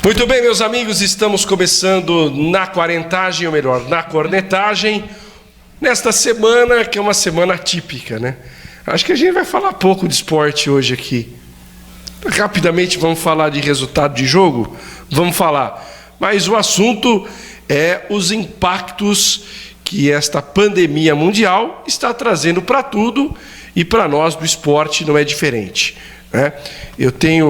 Muito bem, meus amigos, estamos começando na quarentagem, ou melhor, na cornetagem, nesta semana, que é uma semana atípica, né? Acho que a gente vai falar pouco de esporte hoje aqui. Rapidamente vamos falar de resultado de jogo? Vamos falar. Mas o assunto é os impactos que esta pandemia mundial está trazendo para tudo, e para nós do esporte não é diferente, né? Eu tenho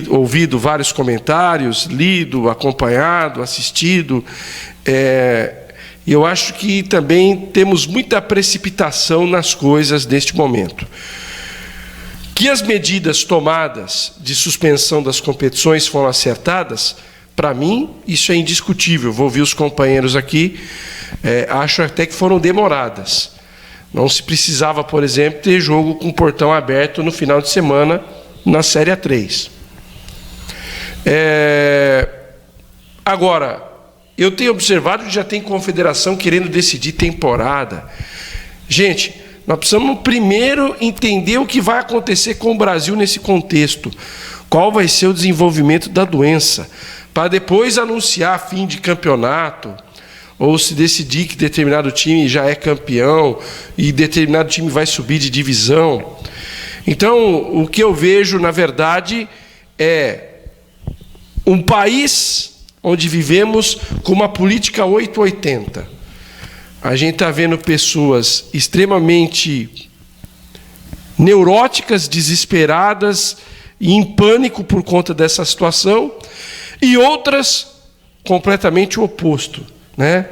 ouvido vários comentários, lido, acompanhado, assistido, e eu acho que também temos muita precipitação nas coisas neste momento. Que as medidas tomadas de suspensão das competições foram acertadas, para mim, isso é indiscutível. Vou ouvir os companheiros aqui, acho até que foram demoradas. Não se precisava, por exemplo, ter jogo com portão aberto no final de semana na Série A3. Agora, eu tenho observado que já tem confederação querendo decidir temporada. Gente, nós precisamos primeiro entender o que vai acontecer com o Brasil nesse contexto. Qual vai ser o desenvolvimento da doença, para depois anunciar fim de campeonato, ou se decidir que determinado time já é campeão e determinado time vai subir de divisão. Então, o que eu vejo, na verdade, é um país onde vivemos com uma política 880. A gente está vendo pessoas extremamente neuróticas, desesperadas e em pânico por conta dessa situação, e outras completamente o oposto, né?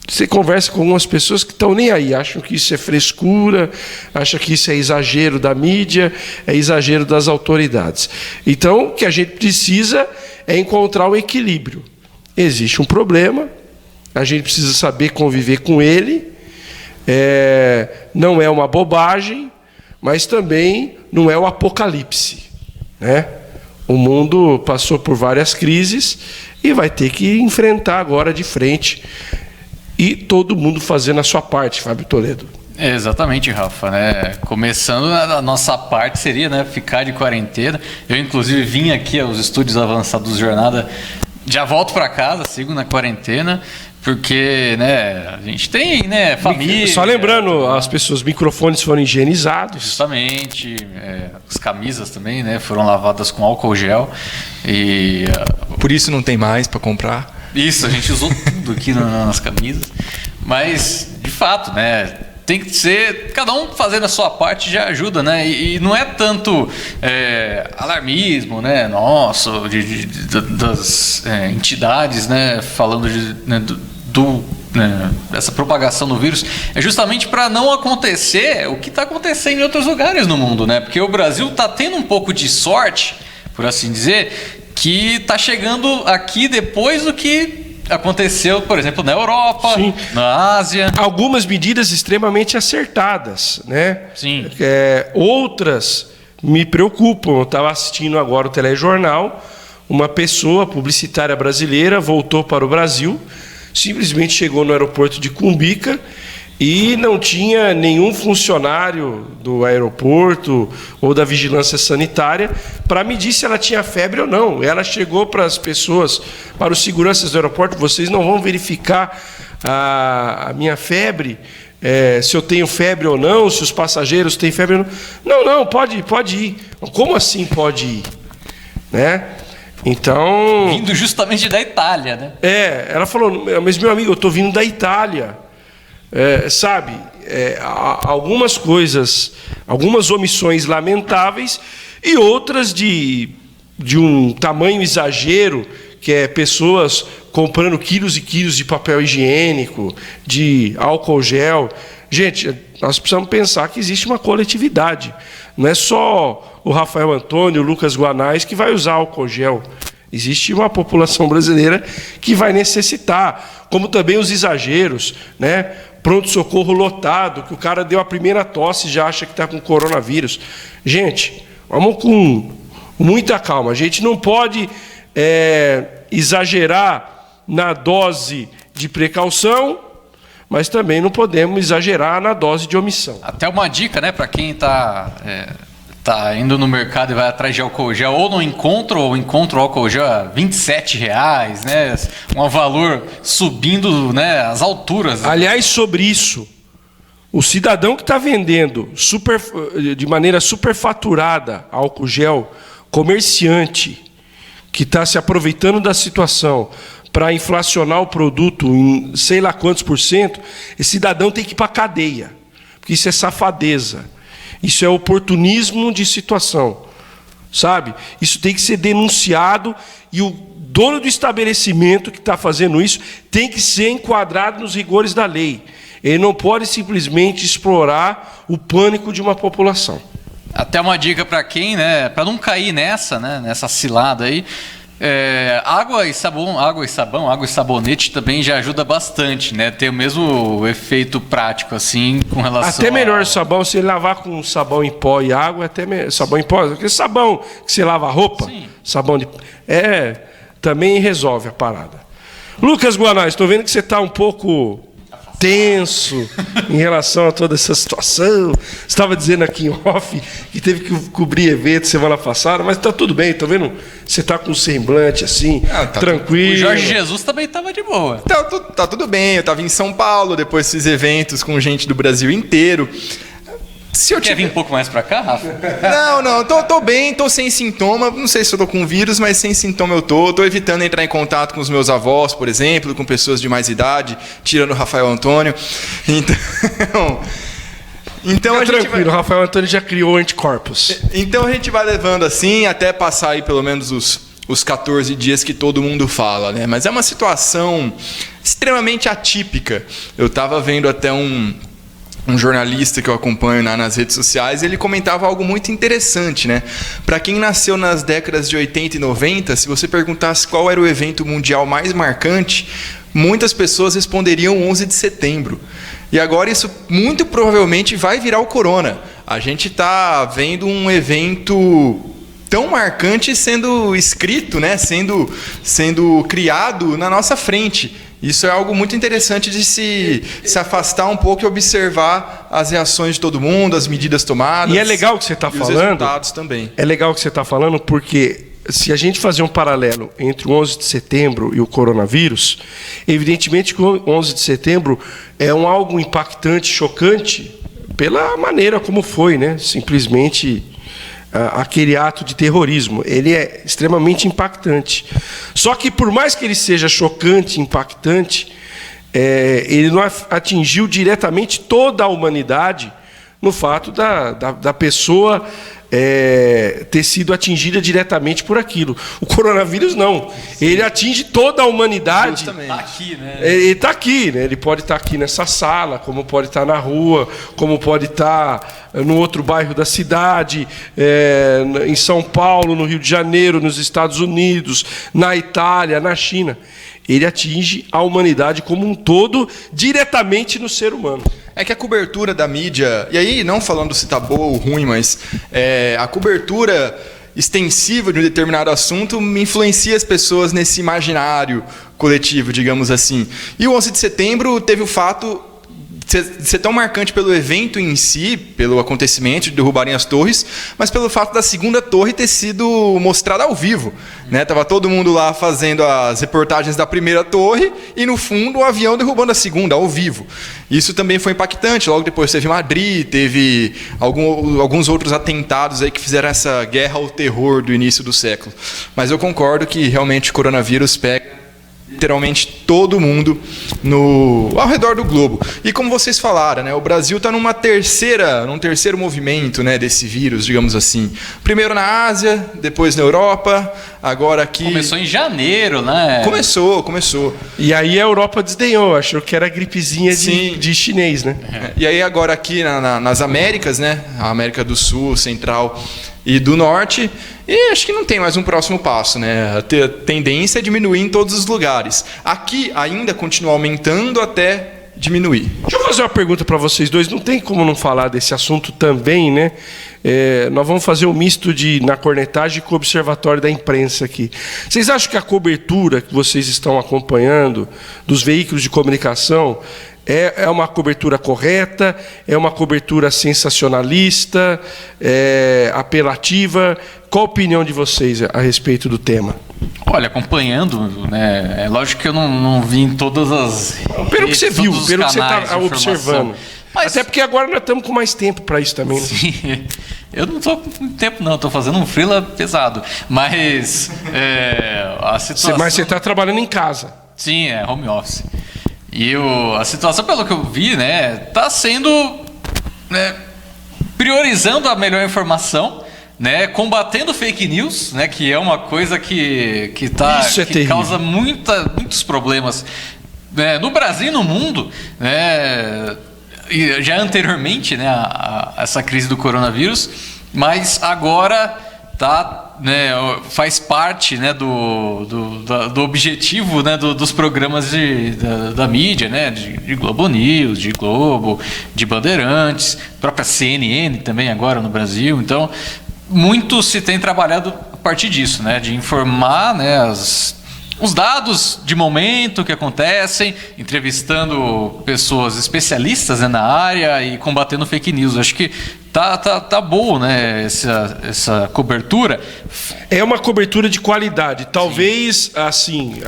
Você conversa com algumas pessoas que estão nem aí, acham que isso é frescura, acham que isso é exagero da mídia, é exagero das autoridades. Então, o que a gente precisa é encontrar um equilíbrio. Existe um problema, a gente precisa saber conviver com ele, não é uma bobagem, mas também não é o apocalipse, né? O mundo passou por várias crises e vai ter que enfrentar agora de frente. E todo mundo fazendo a sua parte, Fábio Toledo. Exatamente, Rafa, né? Começando, a nossa parte seria, né, ficar de quarentena. Eu, inclusive, vim aqui aos estúdios avançados do Jornada, já volto para casa, sigo na quarentena, porque, né, a gente tem, né, família. Só lembrando, as pessoas, microfones foram higienizados. Justamente, as camisas também, né, foram lavadas com álcool gel. E por isso não tem mais para comprar. Isso, a gente usou tudo aqui nas camisas. Mas, de fato, né, tem que ser, cada um fazendo a sua parte já ajuda, né? E não é tanto alarmismo, né, nosso, das entidades, né, falando dessa propagação do vírus, é justamente para não acontecer o que está acontecendo em outros lugares no mundo, né? Porque o Brasil está tendo um pouco de sorte, por assim dizer, que está chegando aqui depois do que aconteceu, por exemplo, na Europa, sim, na Ásia. Algumas medidas extremamente acertadas, né? Sim. Outras me preocupam. Eu estava assistindo agora o telejornal, uma pessoa publicitária brasileira voltou para o Brasil, simplesmente chegou no aeroporto de Cumbica e não tinha nenhum funcionário do aeroporto ou da vigilância sanitária para medir se ela tinha febre ou não. Ela chegou para as pessoas, para os seguranças do aeroporto: vocês não vão verificar a minha febre, se eu tenho febre ou não, se os passageiros têm febre ou não. Não, pode ir. Como assim pode ir? Né? Então... Vindo justamente da Itália, né? Ela falou: mas meu amigo, eu estou vindo da Itália. Algumas coisas, algumas omissões lamentáveis e outras de um tamanho exagero, que é pessoas comprando quilos e quilos de papel higiênico, de álcool gel. Gente, nós precisamos pensar que existe uma coletividade. Não é só o Rafael Antônio, o Lucas Guanais que vai usar álcool gel. Existe uma população brasileira que vai necessitar, como também os exageros, né? Pronto-socorro lotado, que o cara deu a primeira tosse e já acha que está com coronavírus. Gente, vamos com muita calma. A gente não pode exagerar na dose de precaução, mas também não podemos exagerar na dose de omissão. Até uma dica, né, para quem está tá indo no mercado e vai atrás de álcool gel, ou encontra álcool gel a R$27, né? Um valor subindo, né, às alturas. Aliás, sobre isso, o cidadão que está vendendo de maneira superfaturada álcool gel, comerciante que está se aproveitando da situação para inflacionar o produto em sei lá quantos %, esse cidadão tem que ir para a cadeia, porque isso é safadeza. Isso é oportunismo de situação, sabe? Isso tem que ser denunciado e o dono do estabelecimento que está fazendo isso tem que ser enquadrado nos rigores da lei. Ele não pode simplesmente explorar o pânico de uma população. Até uma dica para quem, né? Para não cair nessa cilada aí. Água e sabonete também já ajuda bastante, né? Tem o mesmo efeito prático, assim, com relação até melhor o sabão, se ele lavar com sabão em pó e água, até sabão em pó, aquele sabão que você lava a roupa, sim. Sabão de... também resolve a parada. Lucas Guanais, estou vendo que você está um pouco tenso em relação a toda essa situação. Você estava dizendo aqui em off que teve que cobrir evento semana passada, mas está tudo bem, estou vendo você está com um semblante assim, tranquilo. O Jorge Jesus também estava de boa. Tá tudo bem, eu estava em São Paulo, depois fiz eventos com gente do Brasil inteiro. Quer vir um pouco mais pra cá, Rafa? Não, tô bem, tô sem sintoma. Não sei se eu tô com vírus, mas sem sintoma eu tô. Tô evitando entrar em contato com os meus avós, por exemplo, com pessoas de mais idade, tirando o Rafael Antônio. Então fica tranquilo, o Rafael Antônio já criou anticorpos. Então a gente vai levando assim, até passar aí pelo menos os 14 dias que todo mundo fala, né? Mas é uma situação extremamente atípica. Eu tava vendo até um jornalista que eu acompanho nas redes sociais, ele comentava algo muito interessante, né? Para quem nasceu nas décadas de 80 e 90, se você perguntasse qual era o evento mundial mais marcante, muitas pessoas responderiam 11 de setembro. E agora isso muito provavelmente vai virar o corona. A gente está vendo um evento tão marcante sendo escrito, né? Sendo criado na nossa frente. Isso é algo muito interessante de se afastar um pouco e observar as reações de todo mundo, as medidas tomadas. E é legal o que você está falando. Os resultados também. É legal o que você está falando, porque se a gente fazer um paralelo entre o 11 de setembro e o coronavírus, evidentemente que o 11 de setembro é algo impactante, chocante, pela maneira como foi, né? Simplesmente aquele ato de terrorismo. Ele é extremamente impactante. Só que por mais que ele seja chocante, impactante, ele não atingiu diretamente toda a humanidade no fato da pessoa ter sido atingida diretamente por aquilo. O coronavírus não. Ele atinge toda a humanidade. Está aqui, né? Ele está aqui, né? Ele pode estar aqui nessa sala, como pode estar na rua, como pode estar no outro bairro da cidade, em São Paulo, no Rio de Janeiro, nos Estados Unidos, na Itália, na China. Ele atinge a humanidade como um todo, diretamente no ser humano. É que a cobertura da mídia, e aí não falando se está boa ou ruim, mas a cobertura extensiva de um determinado assunto me influencia as pessoas nesse imaginário coletivo, digamos assim. E o 11 de setembro teve o fato de ser tão marcante pelo evento em si, pelo acontecimento de derrubarem as torres, mas pelo fato da segunda torre ter sido mostrada ao vivo, né? Tava todo mundo lá fazendo as reportagens da primeira torre e no fundo o avião derrubando a segunda ao vivo. Isso também foi impactante. Logo depois teve Madrid, teve alguns outros atentados aí que fizeram essa guerra ao terror do início do século. Mas eu concordo que realmente o coronavírus pega literalmente todo mundo ao redor do globo. E como vocês falaram, né, o Brasil está num terceiro movimento, né, desse vírus, digamos assim. Primeiro na Ásia, depois na Europa, agora aqui... Começou em janeiro, né? Começou. E aí a Europa desdenhou, achou que era gripezinha de chinês, né? E aí agora aqui nas Américas, né, a América do Sul, Central e do Norte, e acho que não tem mais um próximo passo, né? A tendência é diminuir em todos os lugares. Aqui ainda continua aumentando até diminuir. Deixa eu fazer uma pergunta para vocês dois. Não tem como não falar desse assunto também, né? Nós vamos fazer um misto na cornetagem com o observatório da imprensa aqui. Vocês acham que a cobertura que vocês estão acompanhando dos veículos de comunicação É uma cobertura correta? É uma cobertura sensacionalista? Apelativa? Qual a opinião de vocês a respeito do tema? Olha, acompanhando, né? É lógico que eu não vi em todas as. Pelo que você viu, todos os pelo que você canais está de observando. Mas, até porque agora nós estamos com mais tempo para isso também. Né? Sim, eu não estou com muito tempo, não. Estou fazendo um freela pesado. Mas a situação. Mas você está trabalhando em casa. Sim, é home office. E a situação, pelo que eu vi, né, está sendo, né, priorizando a melhor informação, né, combatendo fake news, né, que é uma coisa que causa muitos problemas, né, no Brasil e no mundo, né, e já anteriormente, né, a essa crise do coronavírus, mas agora faz parte, né, do objetivo, né, dos programas da mídia, né, de Globo News, de Globo, de Bandeirantes, própria CNN também agora no Brasil. Então, muito se tem trabalhado a partir disso, né, de informar, né, os dados de momento que acontecem, entrevistando pessoas especialistas, né, na área e combatendo fake news. Acho que tá boa, né, essa cobertura. É uma cobertura de qualidade. Talvez, assim,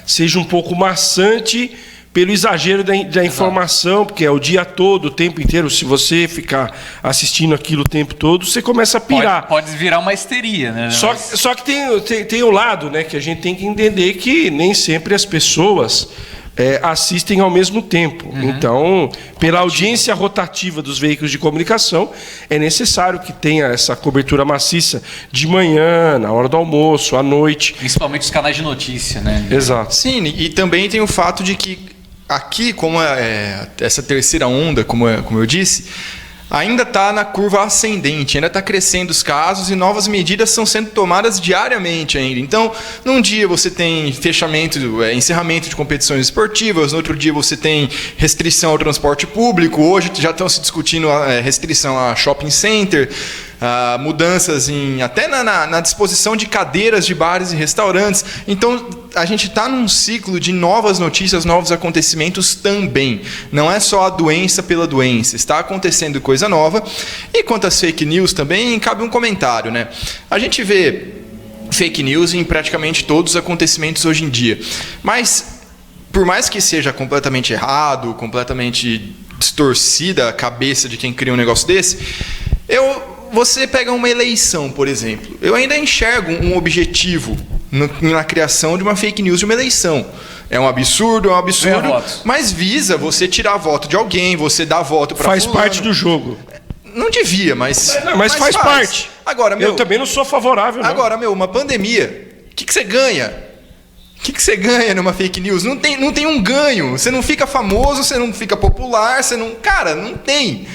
seja um pouco maçante pelo exagero da informação, porque é o dia todo, o tempo inteiro. Se você ficar assistindo aquilo o tempo todo, você começa a pirar. Pode virar uma histeria, né? Só que tem o lado, né, que a gente tem que entender que nem sempre as pessoas assistem ao mesmo tempo. Uhum. Então, pela audiência rotativa dos veículos de comunicação, é necessário que tenha essa cobertura maciça de manhã, na hora do almoço, à noite. Principalmente os canais de notícia, né? Exato. Sim, e também tem o fato de que aqui, como essa terceira onda, como eu disse, ainda está na curva ascendente, ainda está crescendo os casos e novas medidas estão sendo tomadas diariamente ainda. Então, num dia você tem encerramento de competições esportivas, no outro dia você tem restrição ao transporte público, hoje já estão se discutindo restrição a shopping center, mudanças até na disposição de cadeiras de bares e restaurantes. Então, a gente está num ciclo de novas notícias, novos acontecimentos também. Não é só a doença pela doença. Está acontecendo coisa nova. E quanto às fake news também, cabe um comentário, né? A gente vê fake news em praticamente todos os acontecimentos hoje em dia. Mas, por mais que seja completamente errado, completamente distorcida a cabeça de quem cria um negócio desse, você pega uma eleição, por exemplo. Eu ainda enxergo um objetivo na criação de uma fake news de uma eleição. É um absurdo, mas visa você tirar voto de alguém, você dar voto para fulano. Faz parte do jogo. Não devia, mas faz parte. Agora, eu também não sou favorável, não. Agora, uma pandemia, o que você ganha? O que você ganha numa fake news? Não tem um ganho. Você não fica famoso, você não fica popular, você não... Cara, não tem...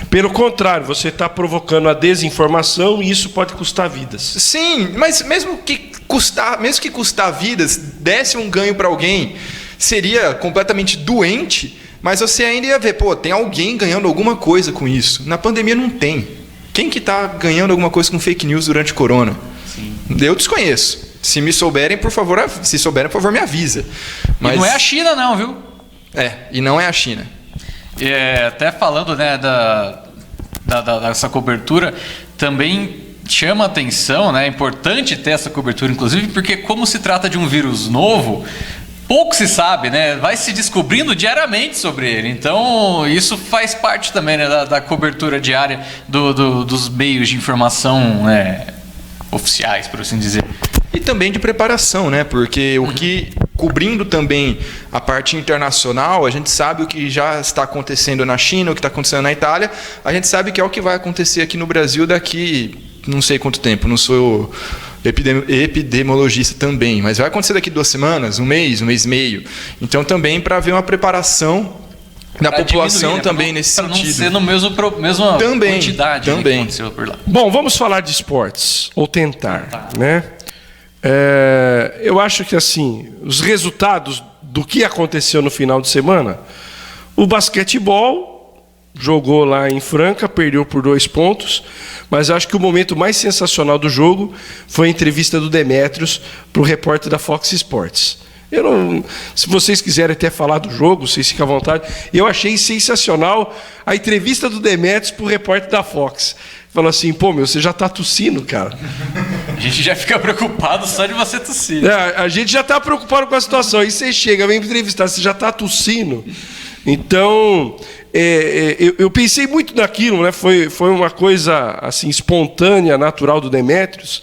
Pelo contrário, você está provocando a desinformação e isso pode custar vidas. Sim, mas mesmo que custar vidas, desse um ganho para alguém, seria completamente doente, mas você ainda ia ver, tem alguém ganhando alguma coisa com isso. Na pandemia não tem. Quem que está ganhando alguma coisa com fake news durante o corona? Sim. Eu desconheço. Se souberem, por favor, me avisa. Mas... E não é a China não, viu? E não é a China. Até falando, né, dessa cobertura, também chama atenção, né, é importante ter essa cobertura, inclusive, porque como se trata de um vírus novo, pouco se sabe, né, vai se descobrindo diariamente sobre ele. Então, isso faz parte também, né, da cobertura diária dos meios de informação, né, oficiais, por assim dizer. E também de preparação, né? Porque cobrindo também a parte internacional, a gente sabe o que já está acontecendo na China, o que está acontecendo na Itália, a gente sabe que é o que vai acontecer aqui no Brasil daqui não sei quanto tempo, não sou epidemiologista também, mas vai acontecer daqui 2 semanas, um mês e meio. Então também para haver uma preparação da população, né? Também nesse sentido. Para não ser no mesma quantidade que aconteceu por lá. Bom, vamos falar de esportes, ou tentar. Né? Eu acho que assim, os resultados do que aconteceu no final de semana, o basquetebol jogou lá em Franca, perdeu por 2 pontos, mas acho que o momento mais sensacional do jogo foi a entrevista do Demetrios para o repórter da Fox Sports. Eu não, se vocês quiserem até falar do jogo, vocês ficam à vontade. Eu achei sensacional a entrevista do Demetrios para o repórter da Fox. Falou assim, pô, você já está tossindo, cara. A gente já fica preocupado só de você tossir. A gente já está preocupado com a situação. Aí você chega, vem entrevistar, você já está tossindo. Então, eu pensei muito naquilo, né? Foi uma coisa assim espontânea, natural do Demetrios,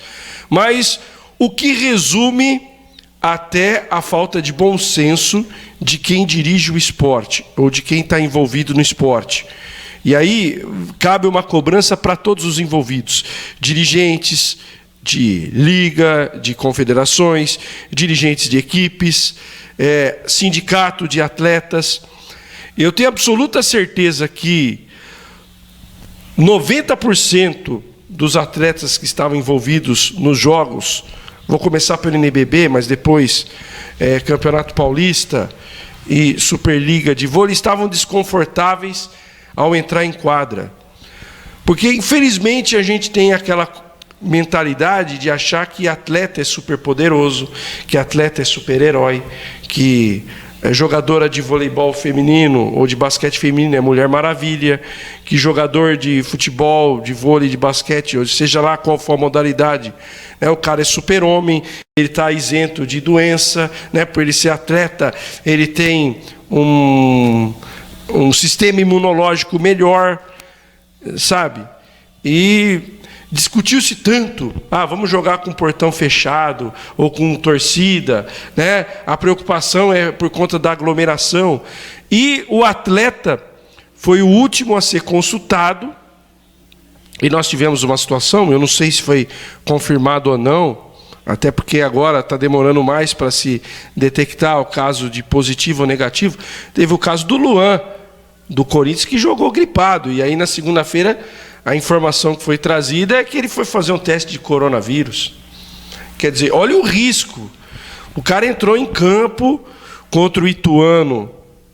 mas o que resume até a falta de bom senso de quem dirige o esporte, ou de quem está envolvido no esporte. E aí cabe uma cobrança para todos os envolvidos, dirigentes de liga, de confederações, dirigentes de equipes, sindicato de atletas. Eu tenho absoluta certeza que 90% dos atletas que estavam envolvidos nos jogos, vou começar pelo NBB, mas depois Campeonato Paulista e Superliga de vôlei, estavam desconfortáveis ao entrar em quadra. Porque, infelizmente, a gente tem aquela mentalidade de achar que atleta é superpoderoso, que atleta é super-herói, que jogadora de voleibol feminino ou de basquete feminino é Mulher Maravilha, que jogador de futebol, de vôlei, de basquete, ou seja lá qual for a modalidade, o cara é super-homem, ele está isento de doença, por ele ser atleta, ele tem um sistema imunológico melhor, sabe? E discutiu-se tanto, vamos jogar com portão fechado ou com torcida, né? A preocupação é por conta da aglomeração. E o atleta foi o último a ser consultado, e nós tivemos uma situação, eu não sei se foi confirmado ou não, até porque agora está demorando mais para se detectar o caso de positivo ou negativo. Teve o caso do Luan, do Corinthians, que jogou gripado, e aí na segunda-feira a informação que foi trazida é que ele foi fazer um teste de coronavírus. Quer dizer, olha o risco. O cara entrou em campo contra o Ituano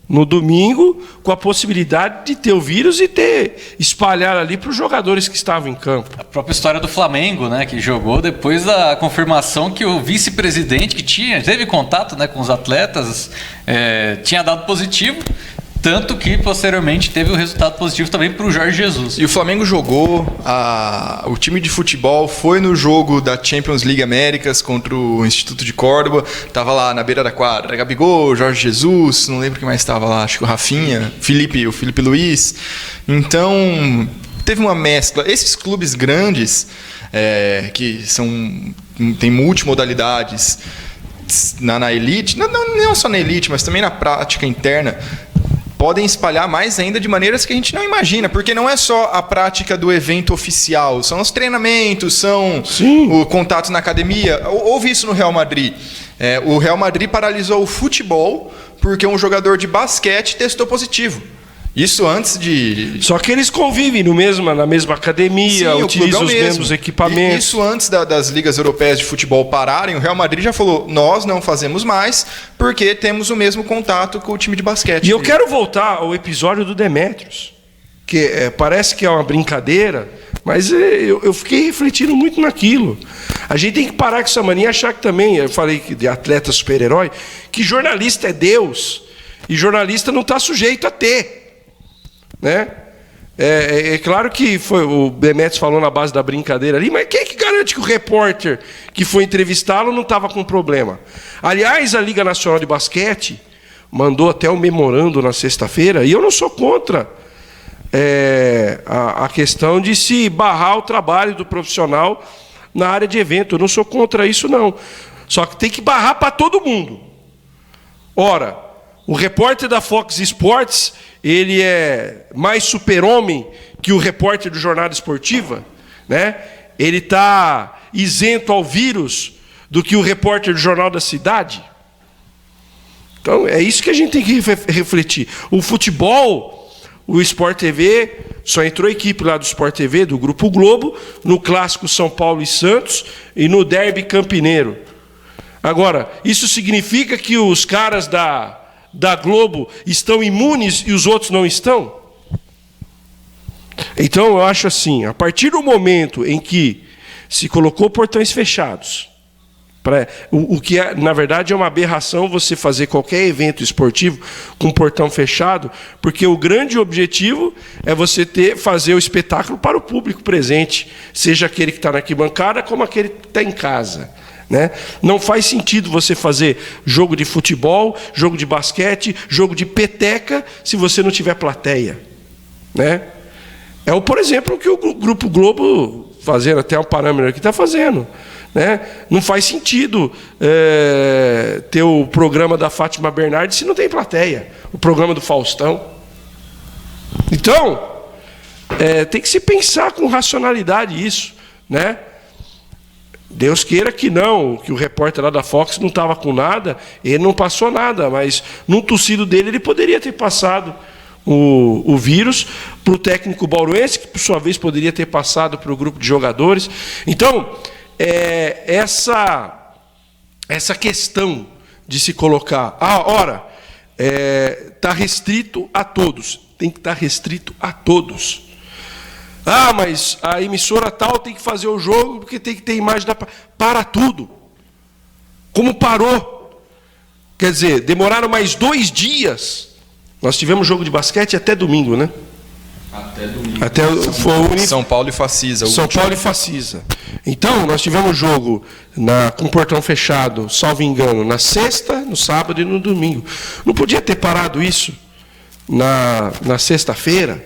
no domingo, com a possibilidade de ter o vírus e espalhar ali para os jogadores que estavam em campo. A própria história do Flamengo, né, que jogou depois da confirmação que o vice-presidente, que teve contato, né, com os atletas, tinha dado positivo. Tanto que, posteriormente, teve o resultado positivo também para o Jorge Jesus. E o Flamengo jogou, o time de futebol foi no jogo da Champions League Américas contra o Instituto de Córdoba, estava lá na beira da quadra, Gabigol, Jorge Jesus, não lembro quem mais estava lá, acho que o Rafinha, o Felipe Luiz. Então, teve uma mescla. Esses clubes grandes, que têm multimodalidades na elite, não só na elite, mas também na prática interna, podem espalhar mais ainda de maneiras que a gente não imagina, porque não é só a prática do evento oficial, são os treinamentos, são o contato na academia. Houve isso no Real Madrid. O Real Madrid paralisou o futebol porque um jogador de basquete testou positivo. Isso antes de... Só que eles convivem na mesma academia, utilizam os mesmos equipamentos. Isso antes das ligas europeias de futebol pararem, o Real Madrid já falou, nós não fazemos mais porque temos o mesmo contato com o time de basquete. E eu quero voltar ao episódio do Demetrios, que parece que é uma brincadeira, mas eu fiquei refletindo muito naquilo. A gente tem que parar com essa mania e achar que também, eu falei de atleta super-herói, que jornalista é Deus, e jornalista não está sujeito a ter. Né? É claro que o Demetrios falou na base da brincadeira ali, mas quem é que garante que o repórter que foi entrevistá-lo não estava com problema? Aliás, a Liga Nacional de Basquete mandou até um memorando na sexta-feira, e eu não sou contra a questão de se barrar o trabalho do profissional na área de evento. Eu não sou contra isso, não. Só que tem que barrar para todo mundo. Ora, o repórter da Fox Sports, ele é mais super-homem que o repórter do Jornada Esportiva, né? Ele está isento ao vírus do que o repórter do Jornal da Cidade. Então, é isso que a gente tem que refletir. O futebol, o Sport TV, só entrou a equipe lá do Sport TV, do Grupo Globo, no clássico São Paulo e Santos e no derby campineiro. Agora, isso significa que os caras da Globo estão imunes e os outros não estão? Então eu acho assim, a partir do momento em que se colocou portões fechados, O que, na verdade, é uma aberração você fazer qualquer evento esportivo com portão fechado, porque o grande objetivo é você fazer o espetáculo para o público presente, seja aquele que está na arquibancada como aquele que está em casa. Né? Não faz sentido você fazer jogo de futebol, jogo de basquete, jogo de peteca, se você não tiver plateia. Né? Por exemplo, o que o Grupo Globo, fazendo até um parâmetro aqui, está fazendo. Né? Não faz sentido ter o programa da Fátima Bernardes se não tem plateia, o programa do Faustão. Então, tem que se pensar com racionalidade isso. Né? Deus queira que não, que o repórter lá da Fox não estava com nada, ele não passou nada, mas num tossido dele ele poderia ter passado o vírus para o técnico bauruense, que por sua vez poderia ter passado para o grupo de jogadores. Então, essa questão de se colocar, está restrito a todos, tem que estar restrito a todos. Mas a emissora tal tem que fazer o jogo porque tem que ter imagem para tudo. Como parou? Quer dizer, demoraram mais 2 dias. Nós tivemos jogo de basquete até domingo, né? Até domingo. São Paulo e Facisa. São Paulo e Facisa. Então, nós tivemos jogo com portão fechado, salvo engano, na sexta, no sábado e no domingo. Não podia ter parado isso na sexta-feira?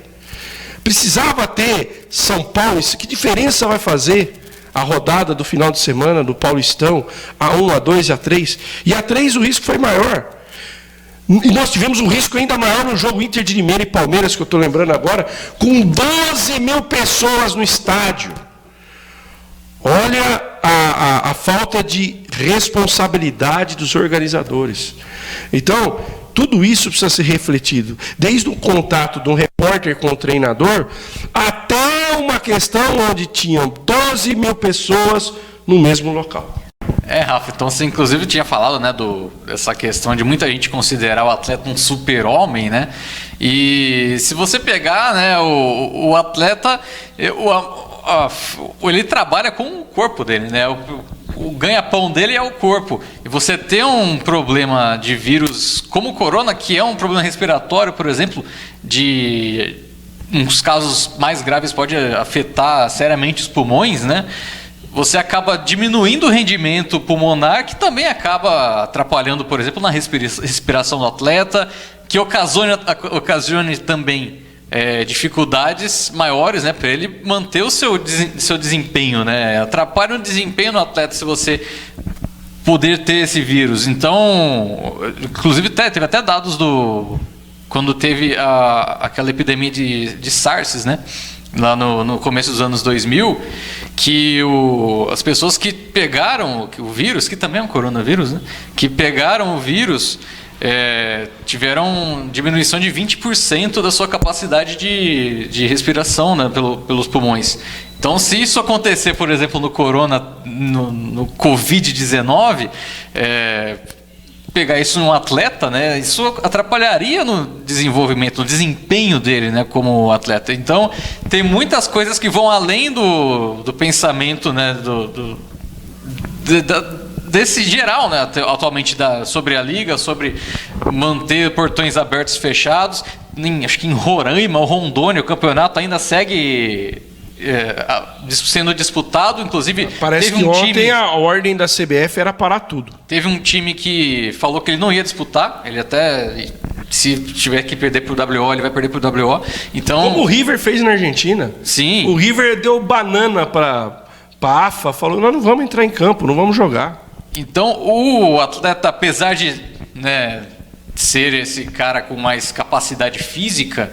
Precisava ter São Paulo. Que diferença vai fazer a rodada do final de semana do Paulistão, A1, A2 e A3? E A3 o risco foi maior. E nós tivemos um risco ainda maior no jogo Inter de Limeira e Palmeiras, que eu estou lembrando agora, com 12 mil pessoas no estádio. Olha a falta de responsabilidade dos organizadores. Então, tudo isso precisa ser refletido, desde o contato de um repórter com o treinador, até uma questão onde tinham 12 mil pessoas no mesmo local. Rafa, então você inclusive tinha falado, né, dessa questão de muita gente considerar o atleta um super-homem, né? E se você pegar, né, o atleta, ele trabalha com o corpo dele, né? O ganha-pão dele é o corpo. E você ter um problema de vírus como o corona, que é um problema respiratório, por exemplo, uns casos mais graves pode afetar seriamente os pulmões, né? Você acaba diminuindo o rendimento pulmonar, que também acaba atrapalhando, por exemplo, na respiração do atleta, que ocasione também dificuldades maiores, né, para ele manter o seu desempenho, né? Atrapalha o desempenho do atleta se você poder ter esse vírus. Então, inclusive teve até dados quando teve aquela epidemia de SARS, né? Lá no começo dos anos 2000, que as pessoas que pegaram o vírus, que também é um coronavírus, né? Que pegaram o vírus, tiveram diminuição de 20% da sua capacidade de respiração, né, pelos pulmões. Então, se isso acontecer, por exemplo, no no Covid-19, pegar isso num atleta, né, isso atrapalharia no desenvolvimento, no desempenho dele, né, como atleta. Então, tem muitas coisas que vão além do pensamento, né, desse geral, né, atualmente sobre a liga, sobre manter portões abertos e fechados. Acho que em Roraima ou Rondônia o campeonato ainda segue sendo disputado, inclusive parece que ontem a ordem da CBF era parar tudo. Teve um time que falou que ele não ia disputar, ele até, se tiver que perder pro WO, ele vai perder pro WO. Então, como o River fez na Argentina. Sim. O River deu banana para a AFA, falou: nós não vamos entrar em campo, não vamos jogar. Então, o atleta, apesar de, né, ser esse cara com mais capacidade física,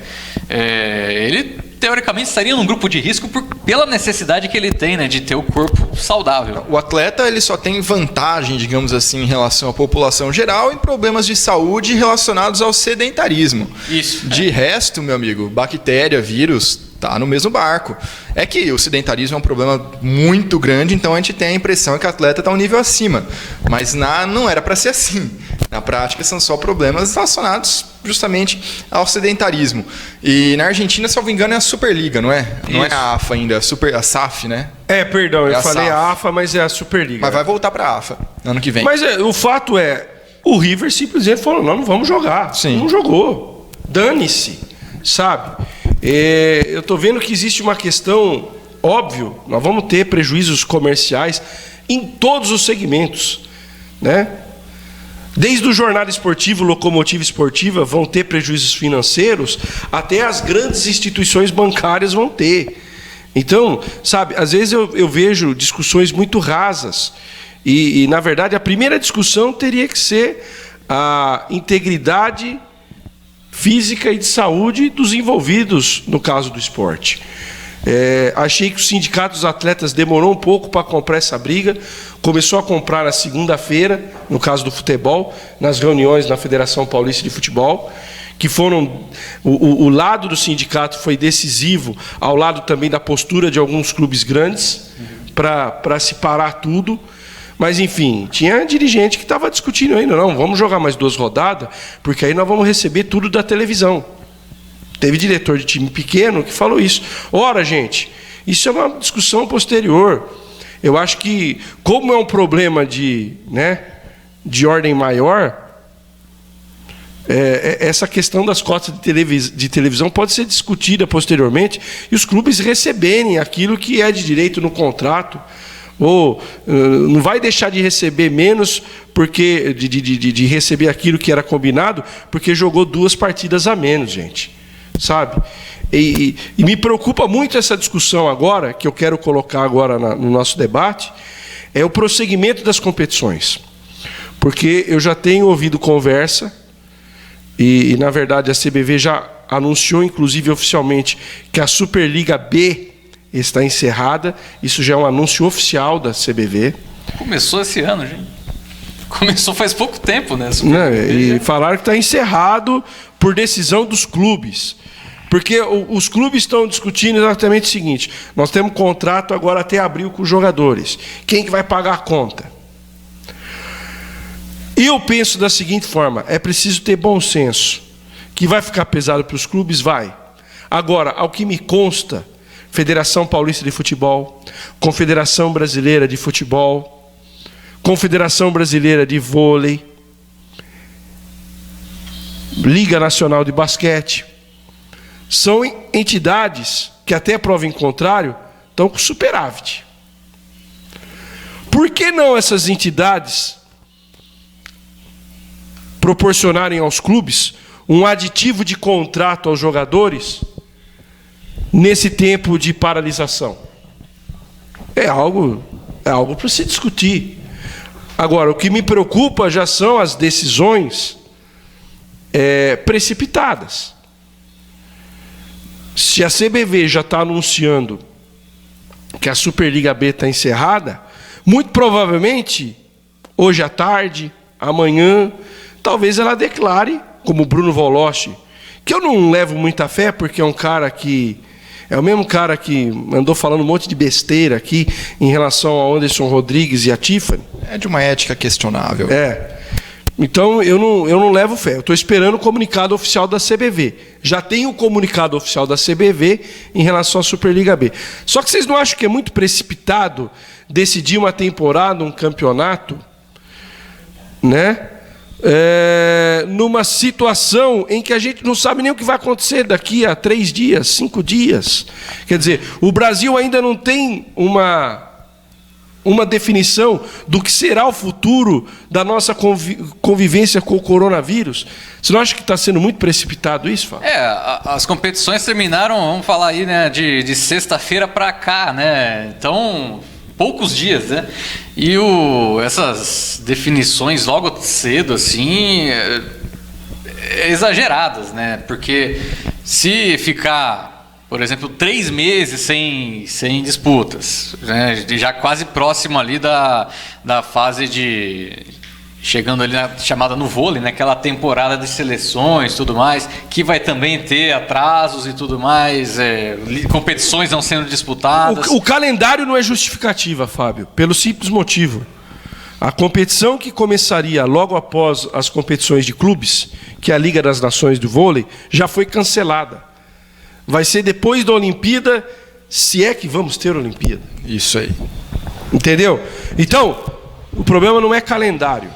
ele teoricamente estaria num grupo de risco pela necessidade que ele tem, né, de ter o corpo saudável. O atleta, ele só tem vantagem, digamos assim, em relação à população geral em problemas de saúde relacionados ao sedentarismo. Isso. De resto, meu amigo, bactéria, vírus, tá no mesmo barco. É que o sedentarismo é um problema muito grande, então a gente tem a impressão que o atleta está um nível acima. Mas não era para ser assim. Na prática, são só problemas relacionados justamente ao sedentarismo. E na Argentina, se eu não me engano, é a Superliga, não é? Não é a AFA ainda, a SAF, né? Perdão, eu falei SAF. a AFA, mas é a Superliga. Mas vai voltar para a AFA ano que vem. Mas o fato é, o River simplesmente falou, não vamos jogar. Sim. Não jogou. Dane-se, sabe? Eu estou vendo que existe uma questão, óbvio, nós vamos ter prejuízos comerciais em todos os segmentos, né? Desde o jornal esportivo, locomotiva esportiva, vão ter prejuízos financeiros, até as grandes instituições bancárias vão ter. Então, sabe, às vezes eu vejo discussões muito rasas, e na verdade a primeira discussão teria que ser a integridade física e de saúde dos envolvidos no caso do esporte. Achei que o sindicato dos atletas demorou um pouco para comprar essa briga, começou a comprar na segunda-feira, no caso do futebol, nas reuniões na Federação Paulista de Futebol, que foram, o lado do sindicato foi decisivo, ao lado também da postura de alguns clubes grandes, para se parar tudo. Mas, enfim, tinha dirigente que estava discutindo ainda, não, vamos jogar mais 2 rodadas, porque aí nós vamos receber tudo da televisão. Teve diretor de time pequeno que falou isso. Ora, gente, isso é uma discussão posterior. Eu acho que, como é um problema de ordem maior, essa questão das cotas de televisão pode ser discutida posteriormente e os clubes receberem aquilo que é de direito no contrato. Ou não vai deixar de receber menos porque de receber aquilo que era combinado porque jogou 2 partidas a menos, gente, sabe? E me preocupa muito essa discussão agora, que eu quero colocar agora no nosso debate, é o prosseguimento das competições, porque eu já tenho ouvido conversa e na verdade a CBV já anunciou inclusive oficialmente que a Superliga B está encerrada. Isso já é um anúncio oficial da CBV. Começou esse ano, gente. Começou faz pouco tempo, né? E falaram que está encerrado por decisão dos clubes. Porque os clubes estão discutindo exatamente o seguinte: nós temos contrato agora até abril com os jogadores. Quem que vai pagar a conta? E eu penso da seguinte forma: é preciso ter bom senso. Que vai ficar pesado para os clubes? Vai. Agora, ao que me consta, Federação Paulista de Futebol, Confederação Brasileira de Futebol, Confederação Brasileira de Vôlei, Liga Nacional de Basquete, são entidades que, até prova em contrário, estão com superávit. Por que não essas entidades proporcionarem aos clubes um aditivo de contrato aos jogadores nesse tempo de paralisação? É algo para se discutir. Agora, o que me preocupa já são as decisões precipitadas. Se a CBV já está anunciando que a Superliga B está encerrada, muito provavelmente, hoje à tarde, amanhã, talvez ela declare, como o Bruno Volosti, que eu não levo muita fé, porque é um cara que... É o mesmo cara que andou falando um monte de besteira aqui em relação ao Anderson Rodrigues e a Tiffany. É de uma ética questionável. Então, eu não levo fé. Eu estou esperando o comunicado oficial da CBV. Já tem o comunicado oficial da CBV em relação à Superliga B. Só que vocês não acham que é muito precipitado decidir uma temporada, um campeonato, né? Numa situação em que a gente não sabe nem o que vai acontecer daqui a 3 dias, 5 dias. Quer dizer, o Brasil ainda não tem uma definição do que será o futuro da nossa convivência com o coronavírus. Você não acha que está sendo muito precipitado isso, Fábio? As competições terminaram, vamos falar aí, né, de sexta-feira para cá, né? Então, poucos dias, né? E essas definições logo cedo, assim, exageradas, né? Porque se ficar, por exemplo, 3 meses sem disputas, né? Já quase próximo ali da fase de... Chegando ali na chamada no vôlei, né? Aquela temporada de seleções e tudo mais, que vai também ter atrasos e tudo mais, competições não sendo disputadas. O calendário não é justificativa, Fábio, pelo simples motivo. A competição que começaria logo após as competições de clubes, que é a Liga das Nações do vôlei, já foi cancelada. Vai ser depois da Olimpíada, se é que vamos ter Olimpíada. Isso aí. Entendeu? Então, o problema não é calendário.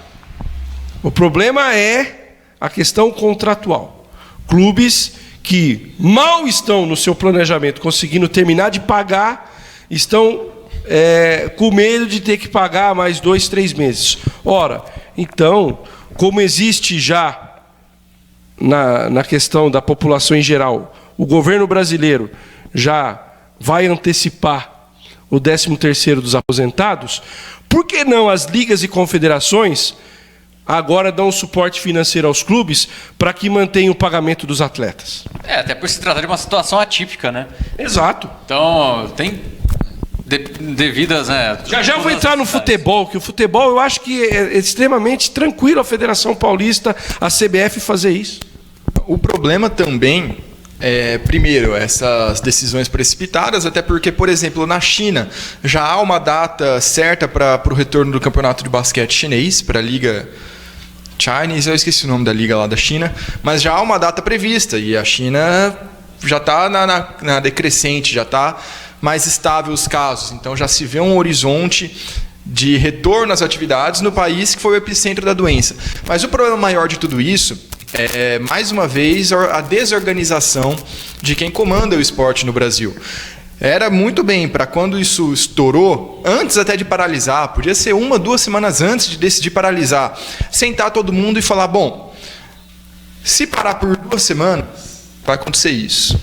O problema é a questão contratual. Clubes que mal estão no seu planejamento conseguindo terminar de pagar, estão com medo de ter que pagar mais 2, 3 meses. Ora, então, como existe já na questão da população em geral, o governo brasileiro já vai antecipar o 13º dos aposentados, por que não as ligas e confederações agora dão suporte financeiro aos clubes para que mantenham o pagamento dos atletas? Até por se tratar de uma situação atípica, né? Exato. Então, tem devidas, né? Já vou entrar no futebol, que o futebol eu acho que é extremamente tranquilo a Federação Paulista, a CBF fazer isso. O problema também primeiro, essas decisões precipitadas, até porque, por exemplo, na China já há uma data certa para o retorno do campeonato de basquete chinês, para a Liga Chinese, eu esqueci o nome da liga lá da China, mas já há uma data prevista e a China já está na decrescente, já está mais estável os casos, então já se vê um horizonte de retorno às atividades no país que foi o epicentro da doença. Mas o problema maior de tudo isso é, mais uma vez, a desorganização de quem comanda o esporte no Brasil. Era muito bem para quando isso estourou, antes até de paralisar, podia ser 1, 2 semanas antes de decidir paralisar, sentar todo mundo e falar, bom, se parar por 2 semanas, vai acontecer isso.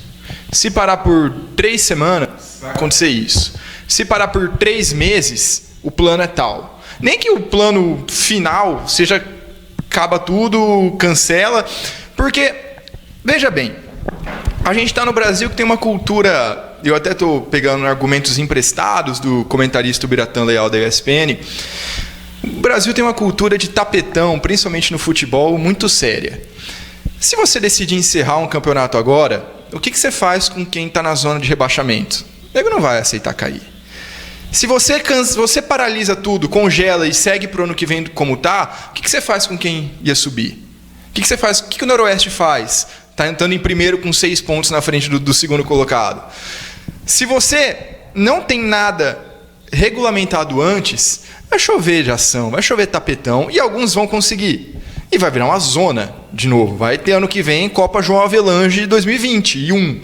Se parar por 3 semanas, vai acontecer isso. Se parar por 3 meses, o plano é tal. Nem que o plano final seja acaba tudo, cancela, porque, veja bem, a gente está no Brasil que tem uma cultura, eu até estou pegando argumentos emprestados do comentarista Biratã Leal da ESPN, o Brasil tem uma cultura de tapetão, principalmente no futebol, muito séria. Se você decidir encerrar um campeonato agora, o que você faz com quem está na zona de rebaixamento? O nego não vai aceitar cair. Se você paralisa tudo, congela e segue para o ano que vem como está, o que você faz com quem ia subir? O que você faz? O que o Noroeste faz? Está entrando em primeiro com 6 pontos na frente do segundo colocado. Se você não tem nada regulamentado antes, vai chover de ação, vai chover tapetão e alguns vão conseguir. E vai virar uma zona de novo. Vai ter ano que vem Copa João Avelange 2021.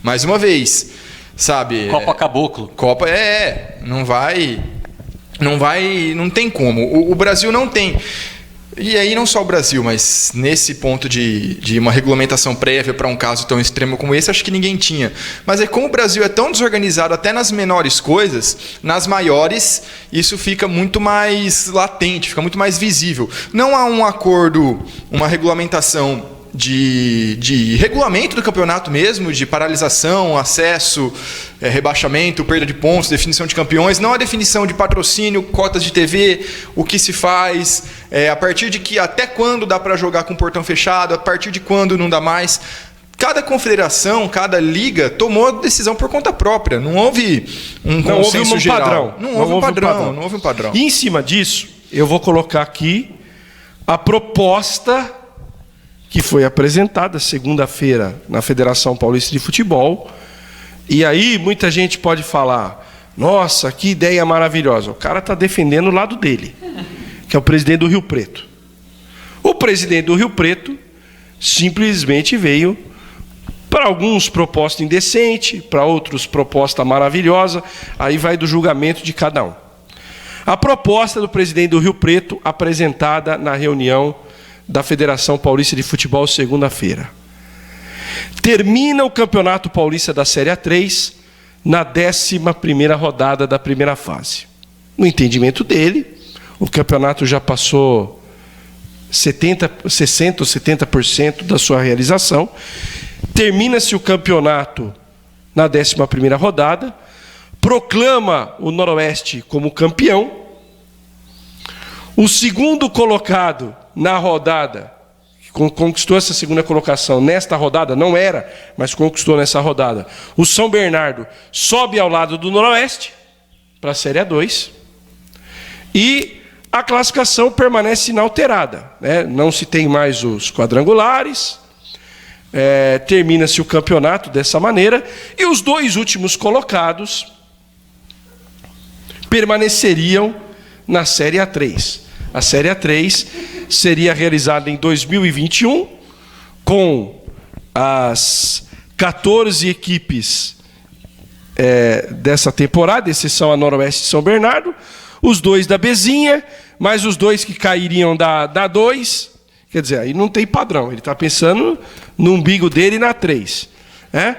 Mais uma vez. Sabe? Copa Caboclo. Copa não tem como. O Brasil não tem. E aí não só o Brasil, mas nesse ponto de uma regulamentação prévia para um caso tão extremo como esse, acho que ninguém tinha. Mas é como o Brasil é tão desorganizado até nas menores coisas, nas maiores, isso fica muito mais latente, fica muito mais visível. Não há um acordo, uma regulamentação de regulamento do campeonato mesmo, de paralisação, acesso, rebaixamento, perda de pontos, definição de campeões, não a definição de patrocínio, cotas de TV, o que se faz, a partir de que até quando dá para jogar com o portão fechado, a partir de quando não dá mais. Cada confederação, cada liga tomou a decisão por conta própria, não houve um consenso geral. Não houve um padrão. E em cima disso, eu vou colocar aqui a proposta que foi apresentada segunda-feira na Federação Paulista de Futebol. E aí muita gente pode falar, nossa, que ideia maravilhosa. O cara está defendendo o lado dele, que é o presidente do Rio Preto. O presidente do Rio Preto simplesmente veio, para alguns proposta indecente, para outros proposta maravilhosa, aí vai do julgamento de cada um. A proposta do presidente do Rio Preto, apresentada na reunião da Federação Paulista de Futebol, segunda-feira. Termina o Campeonato Paulista da Série A3 na 11ª rodada da primeira fase. No entendimento dele, o campeonato já passou 60% ou 70% da sua realização. Termina-se o campeonato na 11ª rodada, proclama o Noroeste como campeão. O segundo colocado na rodada, que conquistou essa segunda colocação nesta rodada, não era, mas conquistou nessa rodada, o São Bernardo sobe ao lado do Noroeste, para a Série A2, e a classificação permanece inalterada, né? Não se tem mais os quadrangulares, termina-se o campeonato dessa maneira, e os 2 últimos colocados permaneceriam na Série A3. A Série A3 seria realizada em 2021, com as 14 equipes dessa temporada, exceção a Noroeste e São Bernardo, os 2 da Bezinha, mais os 2 que cairiam da 2, quer dizer, aí não tem padrão, ele está pensando no umbigo dele na 3. Né?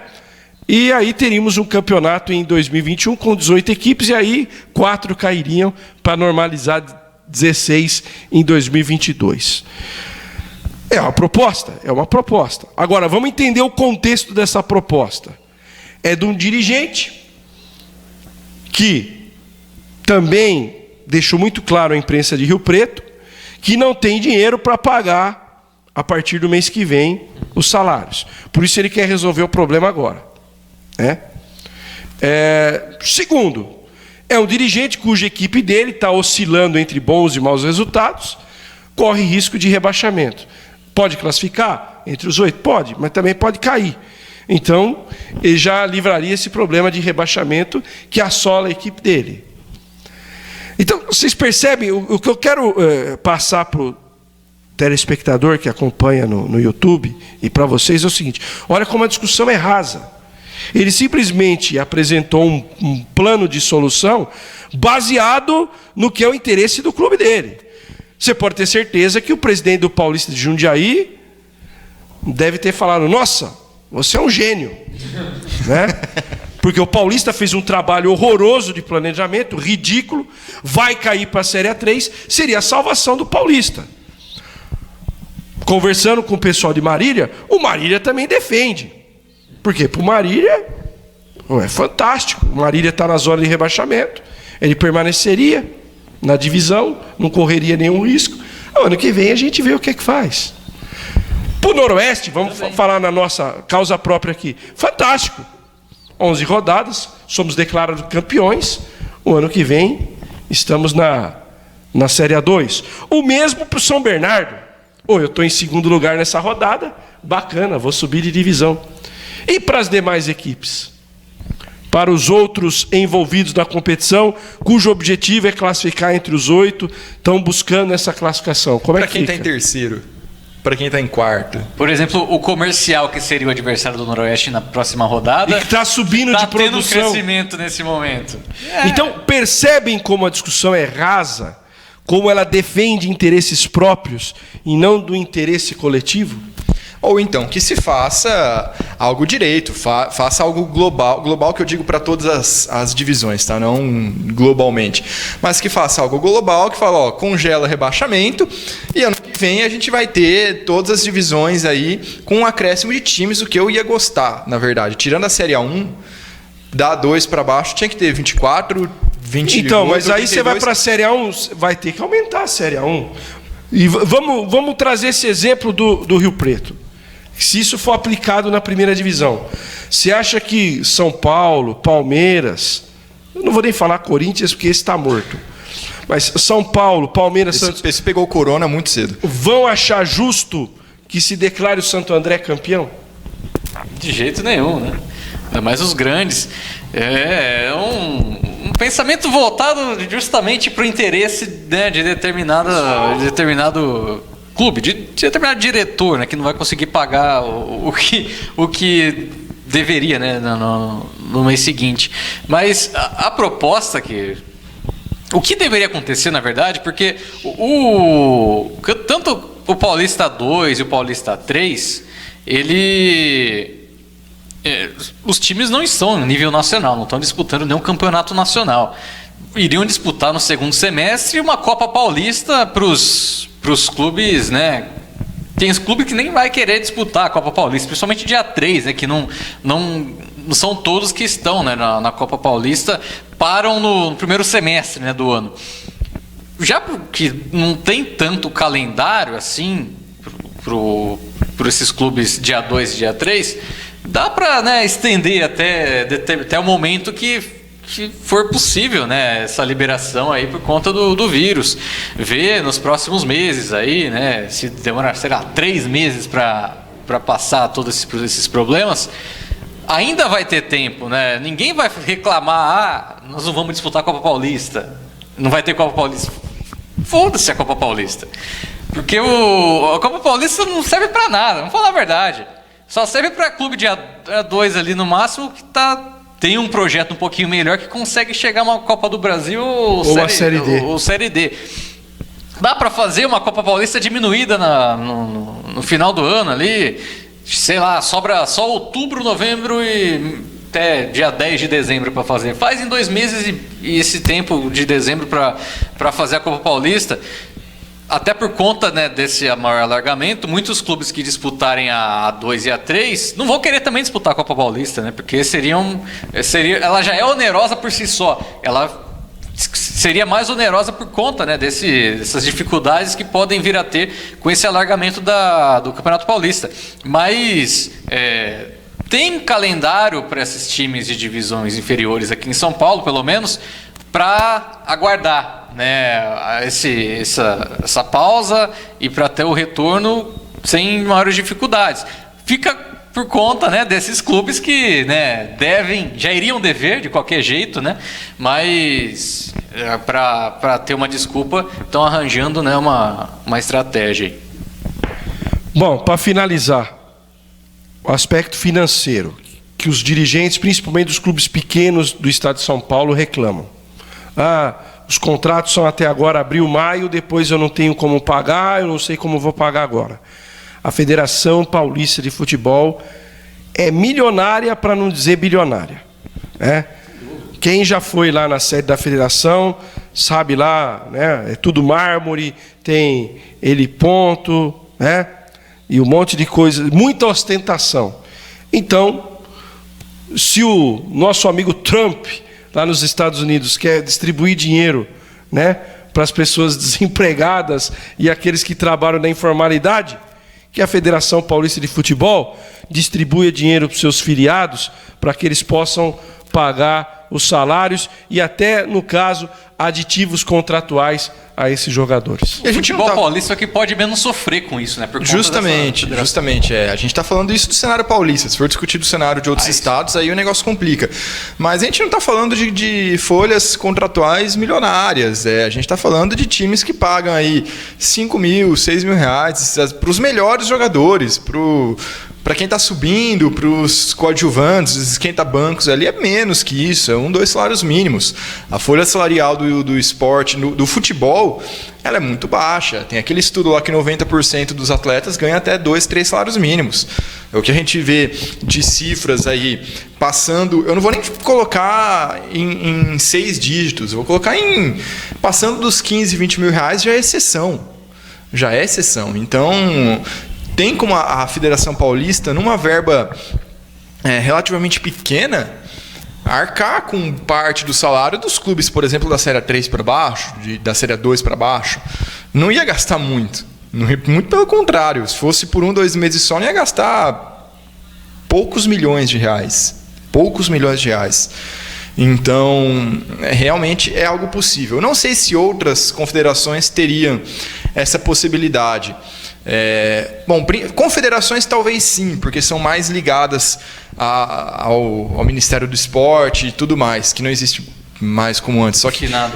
E aí teríamos um campeonato em 2021 com 18 equipes, e aí 4 cairiam para normalizar 16 em 2022. É uma proposta? É uma proposta. Agora, vamos entender o contexto dessa proposta. É de um dirigente que também deixou muito claro à imprensa de Rio Preto que não tem dinheiro para pagar, a partir do mês que vem, os salários. Por isso ele quer resolver o problema agora. Segundo, é um dirigente cuja equipe dele está oscilando entre bons e maus resultados, corre risco de rebaixamento. Pode classificar entre os 8? Pode, mas também pode cair. Então, ele já livraria esse problema de rebaixamento que assola a equipe dele. Então, vocês percebem, o que eu quero passar para o telespectador que acompanha no YouTube e para vocês é o seguinte: olha como a discussão é rasa. Ele simplesmente apresentou um plano de solução baseado no que é o interesse do clube dele. Você pode ter certeza que o presidente do Paulista de Jundiaí deve ter falado: nossa, você é um gênio. Né? Porque o Paulista fez um trabalho horroroso de planejamento, ridículo, vai cair para a Série A3, seria a salvação do Paulista. Conversando com o pessoal de Marília, o Marília também defende. Por quê? Para o Marília é fantástico. O Marília está na zona de rebaixamento, ele permaneceria na divisão, não correria nenhum risco. Ano que vem a gente vê o que é que faz. Para o Noroeste, vamos falar na nossa causa própria aqui, fantástico. 11 rodadas, somos declarados campeões. O ano que vem estamos na Série A2. O mesmo para o São Bernardo. Eu estou em segundo lugar nessa rodada, bacana, vou subir de divisão. E para as demais equipes? Para os outros envolvidos na competição, cujo objetivo é classificar entre os 8, estão buscando essa classificação. Como é que fica? Para quem está em terceiro? Para quem está em quarto? Por exemplo, o Comercial, que seria o adversário do Noroeste na próxima rodada, e que está subindo de produção. Está tendo crescimento nesse momento. Então, percebem como a discussão é rasa? Como ela defende interesses próprios e não do interesse coletivo? Ou então, que se faça algo direito, faça algo global que eu digo para todas as divisões, tá? Não globalmente. Mas que faça algo global, que fala, congela rebaixamento, e ano que vem a gente vai ter todas as divisões aí com um acréscimo de times, o que eu ia gostar, na verdade. Tirando a Série A1, da A2 para baixo, tinha que ter 24, 22... Então, mas aí 82. você vai para a Série A1, vai ter que aumentar a Série A1. E vamos trazer esse exemplo do Rio Preto. Se isso for aplicado na primeira divisão, você acha que São Paulo, Palmeiras, eu não vou nem falar Corinthians porque esse está morto, mas São Paulo, Palmeiras, Santos... Esse pegou o Corona muito cedo. Vão achar justo que se declare o Santo André campeão? De jeito nenhum, né? Ainda mais os grandes. É um pensamento voltado justamente para o interesse, né, de determinado clube, de determinado diretor, né, que não vai conseguir pagar o que deveria, né, no mês seguinte. Mas a proposta o que deveria acontecer, na verdade, porque tanto o Paulista 2 e o Paulista 3, os times não estão no nível nacional, não estão disputando nenhum campeonato nacional. Iriam disputar no segundo semestre uma Copa Paulista para os clubes, né? Tem os clubes que nem vai querer disputar a Copa Paulista, principalmente dia 3, né? Que não são todos que estão, né, na Copa Paulista, param no primeiro semestre, né, do ano. Já porque não tem tanto calendário assim por esses clubes dia 2 e dia 3, dá para, né, estender até o momento que que for possível, né, essa liberação aí por conta do vírus. Ver nos próximos meses aí, né, se demorar, sei lá, 3 meses para passar todos esses problemas, ainda vai ter tempo, né? Ninguém vai reclamar, nós não vamos disputar a Copa Paulista, não vai ter Copa Paulista. Foda-se a Copa Paulista. Porque a Copa Paulista não serve para nada, vamos falar a verdade. Só serve para clube de A2 ali no máximo que tem um projeto um pouquinho melhor que consegue chegar a uma Copa do Brasil ou a Série D. Ou Série D. Dá para fazer uma Copa Paulista diminuída no final do ano ali, sei lá, sobra só outubro, novembro e até dia 10 de dezembro para fazer. Faz em 2 meses e esse tempo de dezembro para fazer a Copa Paulista. Até por conta, né, desse maior alargamento, muitos clubes que disputarem a A2 e a A3 não vão querer também disputar a Copa Paulista, né? Porque ela já é onerosa por si só. Ela seria mais onerosa por conta, né, dessas dificuldades que podem vir a ter com esse alargamento do Campeonato Paulista. Mas tem calendário para esses times de divisões inferiores aqui em São Paulo, pelo menos, para aguardar, né, essa pausa e para ter o retorno sem maiores dificuldades. Fica por conta, né, desses clubes que, né, já iriam dever de qualquer jeito, né, mas para ter uma desculpa estão arranjando, né, uma estratégia aí. Bom, para finalizar, o aspecto financeiro que os dirigentes, principalmente dos clubes pequenos do estado de São Paulo, reclamam. Os contratos são até agora abril, maio, depois eu não tenho como pagar, eu não sei como vou pagar agora. A Federação Paulista de Futebol é milionária, para não dizer bilionária, né? Quem já foi lá na sede da federação sabe lá, né? É tudo mármore, tem heliponto, né? E um monte de coisa, muita ostentação. Então, se o nosso amigo Trump lá nos Estados Unidos quer distribuir dinheiro, né, para as pessoas desempregadas e aqueles que trabalham na informalidade, que a Federação Paulista de Futebol distribua dinheiro para os seus filiados para que eles possam pagar os salários e até, no caso, aditivos contratuais a esses jogadores. E a gente futebol paulista que pode menos sofrer com isso, né? Justamente. A gente está falando isso do cenário paulista. Se for discutir do cenário de outros estados, aí o negócio complica. Mas a gente não está falando de folhas contratuais milionárias. A gente está falando de times que pagam aí 5 mil, 6 mil reais para os melhores jogadores, para quem está subindo, para os coadjuvantes, esquenta-bancos ali, é menos que isso, é 1, 2 salários mínimos. A folha salarial do esporte, do futebol, ela é muito baixa. Tem aquele estudo lá que 90% dos atletas ganham até 2, 3 salários mínimos. É o que a gente vê de cifras aí passando, eu não vou nem colocar em 6 dígitos, eu vou colocar passando dos 15, 20 mil reais já é exceção. Já é exceção. Então, tem como a Federação Paulista, numa verba relativamente pequena, arcar com parte do salário dos clubes, por exemplo, da Série 3 para baixo, da Série 2 para baixo. Não ia gastar muito. Muito pelo contrário. Se fosse por 1, 2 meses só, não ia gastar poucos milhões de reais. Poucos milhões de reais. Então, realmente é algo possível. Não sei se outras confederações teriam essa possibilidade. Bom, confederações talvez sim, porque são mais ligadas ao Ministério do Esporte e tudo mais, que não existe mais como antes. Só que nada.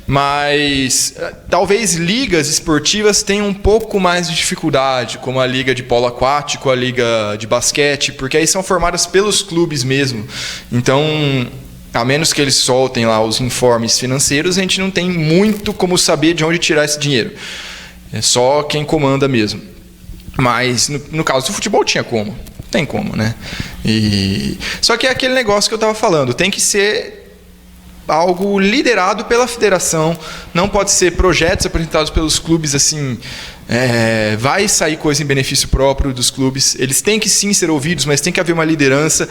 Mas talvez ligas esportivas tenham um pouco mais de dificuldade, como a liga de polo aquático, a liga de basquete, porque aí são formadas pelos clubes mesmo. Então, a menos que eles soltem lá os informes financeiros, a gente não tem muito como saber de onde tirar esse dinheiro. É só quem comanda mesmo. Mas no caso do futebol tinha como. Tem como, né? Só que é aquele negócio que eu estava falando. Tem que ser algo liderado pela federação. Não pode ser projetos apresentados pelos clubes assim. Vai sair coisa em benefício próprio dos clubes. Eles têm que sim ser ouvidos, mas tem que haver uma liderança.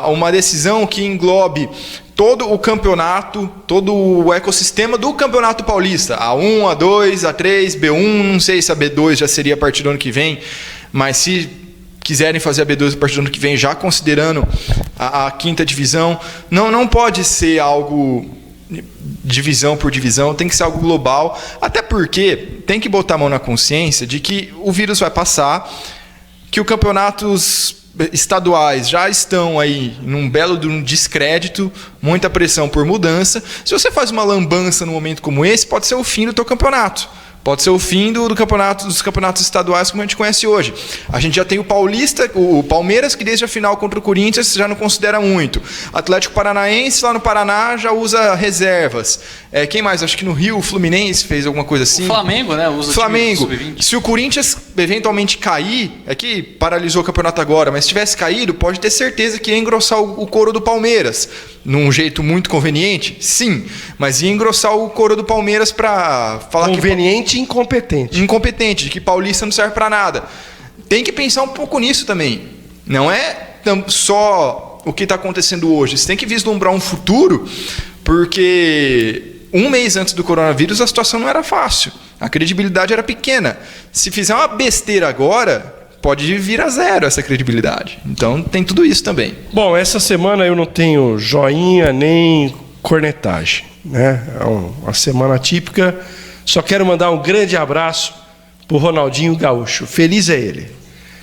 Uma decisão que englobe todo o campeonato, todo o ecossistema do Campeonato Paulista. A1, A2, A3, B1, não sei se a B2 já seria a partir do ano que vem, mas quiserem fazer a B12 a partir do ano que vem, já considerando a quinta divisão. Não pode ser algo divisão por divisão, tem que ser algo global, até porque tem que botar a mão na consciência de que o vírus vai passar, que os campeonatos estaduais já estão aí num belo descrédito, muita pressão por mudança. Se você faz uma lambança num momento como esse, pode ser o fim do teu campeonato. Pode ser o fim dos campeonatos estaduais como a gente conhece hoje. A gente já tem o Paulista, o Palmeiras, que desde a final contra o Corinthians já não considera muito. Atlético Paranaense, lá no Paraná, já usa reservas. Quem mais? Acho que no Rio, o Fluminense fez alguma coisa assim. O Flamengo, né? Usa Flamengo. Se o Corinthians eventualmente cair, é que paralisou o campeonato agora, mas se tivesse caído, pode ter certeza que ia engrossar o couro do Palmeiras. Num jeito muito conveniente? Sim. Mas ia engrossar o couro do Palmeiras para falar conveniente e incompetente. Incompetente, de que Paulista não serve para nada. Tem que pensar um pouco nisso também. Não é só o que está acontecendo hoje. Você tem que vislumbrar um futuro, porque um mês antes do coronavírus a situação não era fácil. A credibilidade era pequena. Se fizer uma besteira agora, pode vir a zero essa credibilidade. Então tem tudo isso também. Bom, essa semana eu não tenho joinha nem cornetagem, né? É uma semana típica. Só quero mandar um grande abraço pro Ronaldinho Gaúcho. Feliz é ele.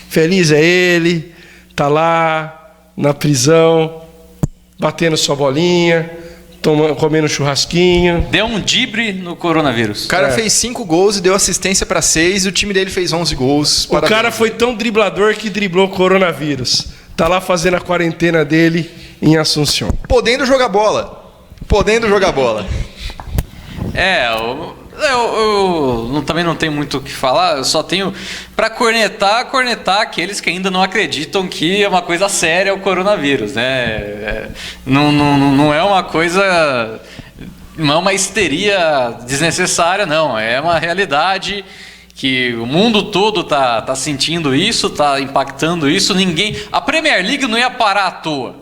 Feliz é ele. Tá lá na prisão, batendo sua bolinha, comendo churrasquinho. Deu um drible no coronavírus. O cara fez 5 gols e deu assistência para 6 e o time dele fez 11 gols. O cara foi tão driblador que driblou o coronavírus. Tá lá fazendo a quarentena dele em Assunção. Podendo jogar bola. Eu também não tenho muito o que falar, eu só tenho para cornetar aqueles que ainda não acreditam que é uma coisa séria o coronavírus, né? Não é uma coisa, não é uma histeria desnecessária, não, é uma realidade que o mundo todo tá sentindo isso, tá impactando isso. A Premier League não ia parar à toa,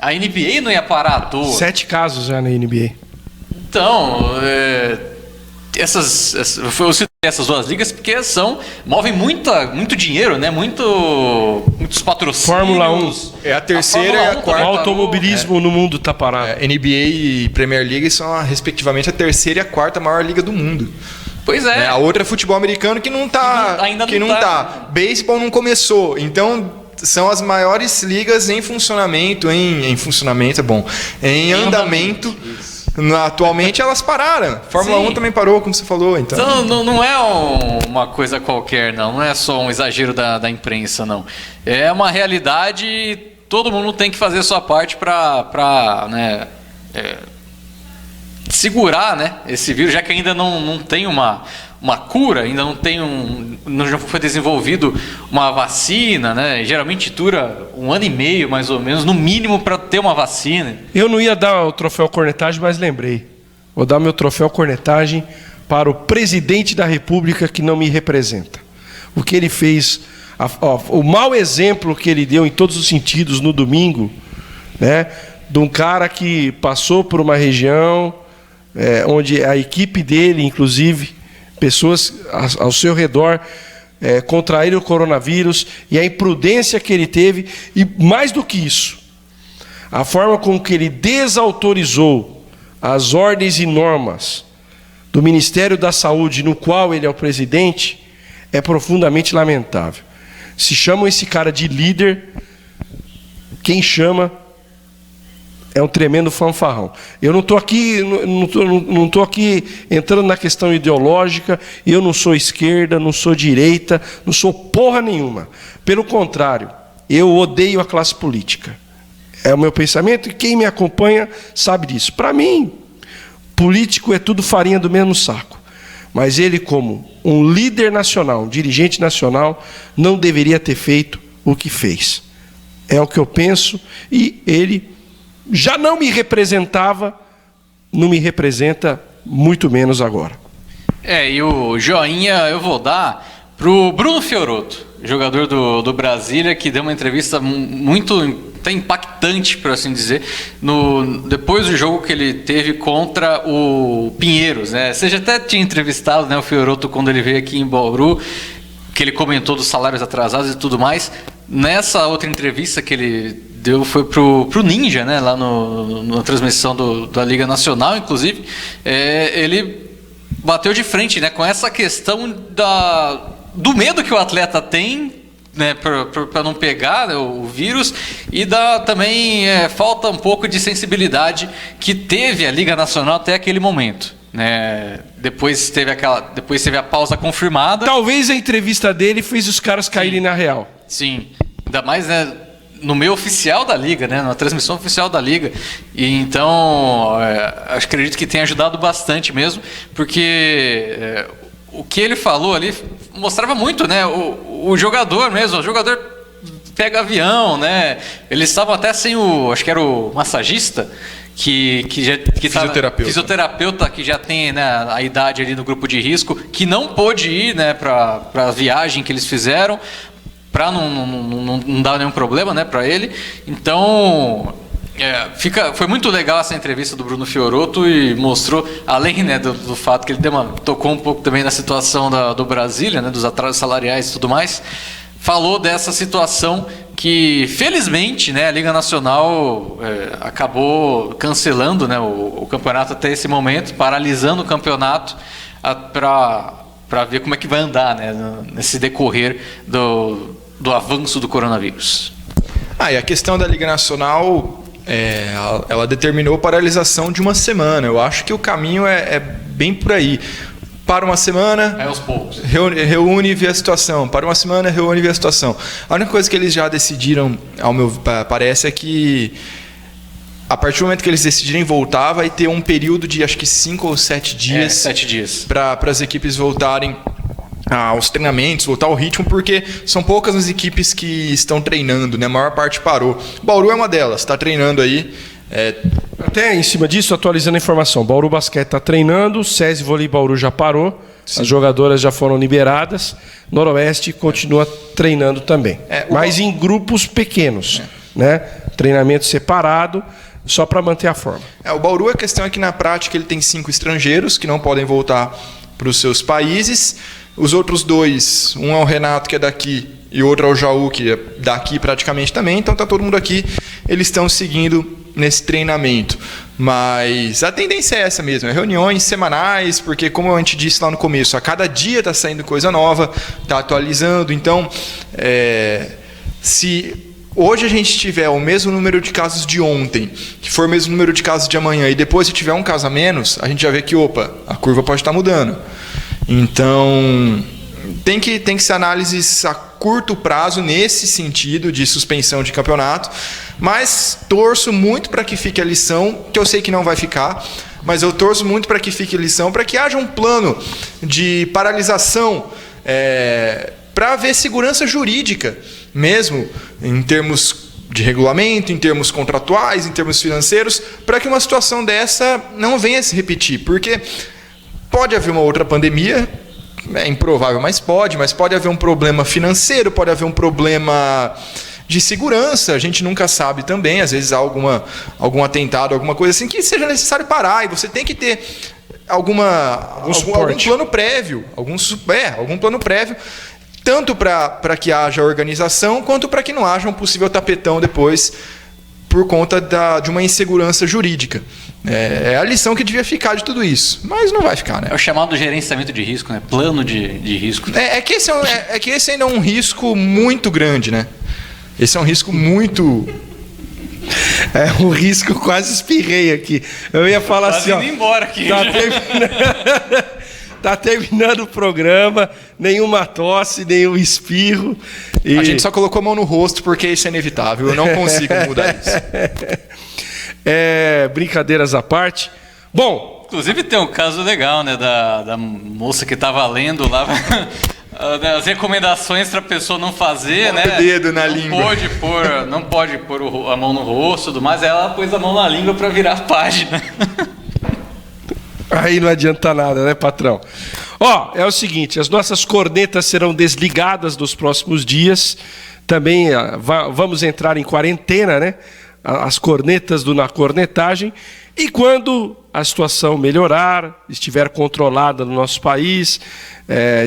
a NBA não ia parar à toa. 7 casos já na NBA. Então, eu citei essas duas ligas porque movem muito dinheiro, né? Muitos patrocínios. Fórmula 1. É a terceira e a quarta. O automobilismo no mundo tá parado. NBA e Premier League são, respectivamente, a terceira e a quarta maior liga do mundo. Pois é. A outra é futebol americano que não tá. Ainda não tá. Beisebol não começou. Então, são as maiores ligas em funcionamento. Em funcionamento é bom. Em andamento. Atualmente elas pararam. Fórmula 1 também parou, como você falou. Então não é uma coisa qualquer, não é só um exagero da imprensa, não. É uma realidade e todo mundo tem que fazer a sua parte para segurar, né, esse vírus, já que ainda não tem uma cura, ainda não já foi desenvolvido uma vacina, né? Geralmente dura 1 ano e meio, mais ou menos, no mínimo, para ter uma vacina. Eu não ia dar o troféu cornetagem, mas lembrei. Vou dar meu troféu cornetagem para o presidente da República que não me representa. O que ele fez, o mau exemplo que ele deu em todos os sentidos no domingo, né? De um cara que passou por uma região onde a equipe dele, inclusive, pessoas ao seu redor contraíram o coronavírus, e a imprudência que ele teve, e mais do que isso, a forma com que ele desautorizou as ordens e normas do Ministério da Saúde, no qual ele é o presidente, é profundamente lamentável. Se chamam esse cara de líder, quem chama é um tremendo fanfarrão. Eu não estou aqui, não estou aqui entrando na questão ideológica. Eu não sou esquerda, não sou direita, não sou porra nenhuma. Pelo contrário, eu odeio a classe política. É o meu pensamento e quem me acompanha sabe disso. Para mim, político é tudo farinha do mesmo saco. Mas ele, como um líder nacional, um dirigente nacional, não deveria ter feito o que fez. É o que eu penso, e ele já não me representava, não me representa muito menos agora. E o joinha eu vou dar pro Bruno Fiorotto, jogador do Brasília, que deu uma entrevista muito até impactante, por assim dizer, depois do jogo que ele teve contra o Pinheiros, né? Você já até tinha entrevistado, né, o Fiorotto quando ele veio aqui em Bauru, que ele comentou dos salários atrasados e tudo mais. nessa outra entrevista que ele deu, foi pro Ninja, né? Lá na transmissão da Liga Nacional, inclusive, ele bateu de frente, né, com essa questão do medo que o atleta tem, né, para não pegar, né, o vírus, e também falta um pouco de sensibilidade que teve a Liga Nacional até aquele momento. Né? Depois teve a pausa confirmada. Talvez a entrevista dele fez os caras caírem na real. Sim, ainda mais, né, no meio oficial da Liga, né, na transmissão oficial da Liga. E então, acredito que tenha ajudado bastante mesmo, porque o que ele falou ali mostrava muito, né, o jogador mesmo, o jogador pega avião, né, eles estavam até sem acho que era o massagista, que fisioterapeuta que já tem, né, a idade ali no grupo de risco, que não pôde ir, né, para a viagem que eles fizeram, para não dar nenhum problema, né, para ele. Então foi muito legal essa entrevista do Bruno Fiorotto e mostrou, além, né, do fato que ele tocou um pouco também na situação do Brasília, né, dos atrasos salariais e tudo mais, falou dessa situação que, felizmente, né, a Liga Nacional acabou cancelando, né, o campeonato até esse momento, paralisando o campeonato para ver como é que vai andar, né, nesse decorrer do avanço do coronavírus. E a questão da Liga Nacional, ela determinou paralisação de uma semana. Eu acho que o caminho é bem por aí. Para uma semana, aos poucos. Reúne e vê a situação. Para uma semana, reúne e vê a situação. A única coisa que eles já decidiram, ao meu parece, é que a partir do momento que eles decidirem voltar, vai ter um período de acho que 5 ou 7 dias. 7 dias. Para as equipes voltarem aos treinamentos, voltar ao ritmo, porque são poucas as equipes que estão treinando, né? A maior parte parou. Bauru é uma delas, está treinando aí. Até em cima disso, atualizando a informação, Bauru Basquete está treinando, SESI Vôlei Bauru já parou, sim, as jogadoras já foram liberadas, Noroeste continua treinando também, mas em grupos pequenos, né? Treinamento separado, só para manter a forma. O Bauru, a questão é que na prática ele tem 5 estrangeiros que não podem voltar para os seus países. Os outros 2, um é o Renato, que é daqui, e outro é o Jaú, que é daqui praticamente também. Então está todo mundo aqui, eles estão seguindo nesse treinamento. Mas a tendência é essa mesmo, reuniões semanais, porque como a gente disse lá no começo, a cada dia está saindo coisa nova, está atualizando. Então, se hoje a gente tiver o mesmo número de casos de ontem, que for o mesmo número de casos de amanhã, e depois se tiver um caso a menos, a gente já vê que, a curva pode estar mudando. Então, tem que ser análises a curto prazo nesse sentido de suspensão de campeonato, mas torço muito para que fique a lição, que eu sei que não vai ficar, mas eu torço muito para que fique a lição, para que haja um plano de paralisação, para haver segurança jurídica mesmo, em termos de regulamento, em termos contratuais, em termos financeiros, para que uma situação dessa não venha a se repetir, porque pode haver uma outra pandemia, é improvável, mas pode haver um problema financeiro, pode haver um problema de segurança, a gente nunca sabe também, às vezes há algum atentado, alguma coisa assim, que seja necessário parar, e você tem que ter algum plano prévio, algum plano prévio, tanto para que haja organização, quanto para que não haja um possível tapetão depois, por conta de uma insegurança jurídica. É a lição que devia ficar de tudo isso, mas não vai ficar, né? É o chamado gerenciamento de risco, né? Plano de risco. Que esse ainda é um risco muito grande, né? Esse é um risco muito... É um risco, quase espirrei aqui. Eu ia falar assim, indo embora aqui. Tá terminando o programa, nenhuma tosse, nenhum espirro. A gente só colocou a mão no rosto porque isso é inevitável, eu não consigo mudar isso. Brincadeiras à parte. Bom, inclusive tem um caso legal, né, da moça que estava lendo lá as recomendações para a pessoa não fazer, né? O dedo na língua. Não pode pôr a mão no rosto, tudo mais. Ela pôs a mão na língua para virar a página. Aí não adianta nada, né, patrão? É o seguinte, as nossas cornetas serão desligadas nos próximos dias. Também vamos entrar em quarentena, né? as cornetas Na Cornetagem. E quando a situação melhorar, estiver controlada no nosso país,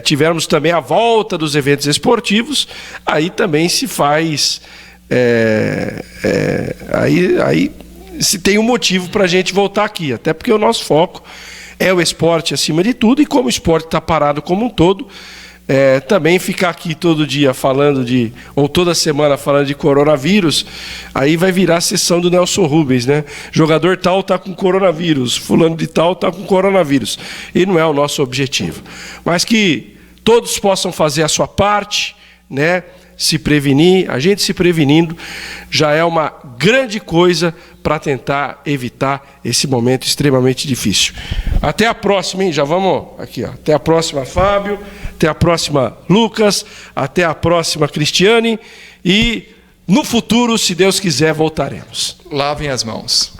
tivermos também a volta dos eventos esportivos, aí também se faz... aí se tem um motivo para a gente voltar aqui, até porque o nosso foco é o esporte acima de tudo, e como o esporte está parado como um todo, também ficar aqui todo dia falando ou toda semana falando de coronavírus, aí vai virar a sessão do Nelson Rubens, né? Jogador tal está com coronavírus, fulano de tal está com coronavírus. E não é o nosso objetivo. Mas que todos possam fazer a sua parte, né? Se prevenir, a gente se prevenindo já é uma grande coisa para tentar evitar esse momento extremamente difícil. Até a próxima, hein? Já vamos aqui, ó. Até a próxima, Fábio. Até a próxima, Lucas. Até a próxima, Cristiane. E no futuro, se Deus quiser, voltaremos. Lavem as mãos.